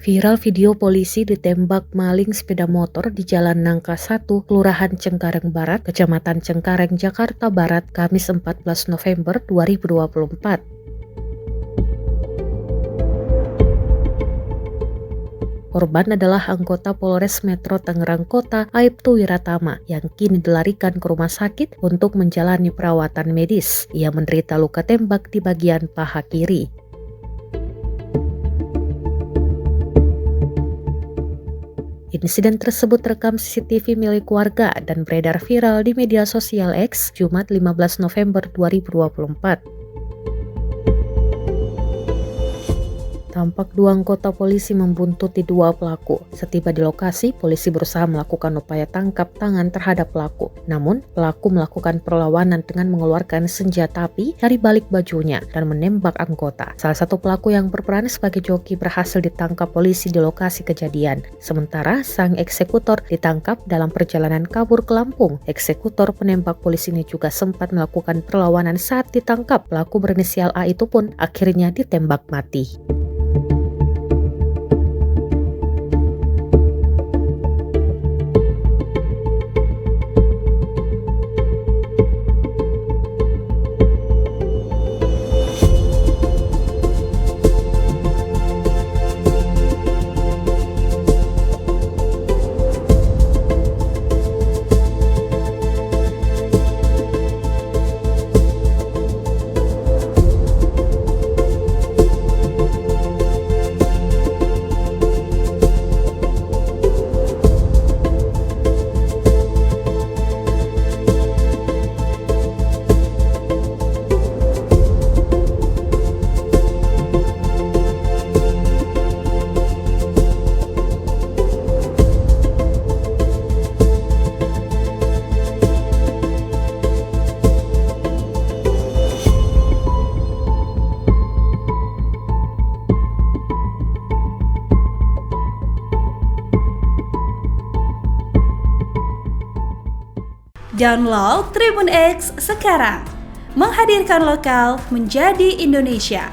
Viral video polisi ditembak maling sepeda motor di Jalan Nangka 1, Kelurahan Cengkareng Barat, Kecamatan Cengkareng, Jakarta Barat, Kamis 14 November 2024. Korban adalah anggota Polres Metro Tangerang Kota, Aibtu Wiratama, yang kini dilarikan ke rumah sakit untuk menjalani perawatan medis. Ia menderita luka tembak di bagian paha kiri. Insiden tersebut terekam CCTV milik warga dan beredar viral di media sosial X Jumat 15 November 2024. Tampak dua anggota polisi membuntuti dua pelaku. Setiba di lokasi, polisi berusaha melakukan upaya tangkap tangan terhadap pelaku. Namun, pelaku melakukan perlawanan dengan mengeluarkan senjata api dari balik bajunya dan menembak anggota. Salah satu pelaku yang berperan sebagai joki berhasil ditangkap polisi di lokasi kejadian. Sementara, sang eksekutor ditangkap dalam perjalanan kabur ke Lampung. Eksekutor penembak polisi ini juga sempat melakukan perlawanan saat ditangkap. Pelaku berinisial A itu pun akhirnya ditembak mati. Download Tribun X sekarang, menghadirkan lokal menjadi Indonesia.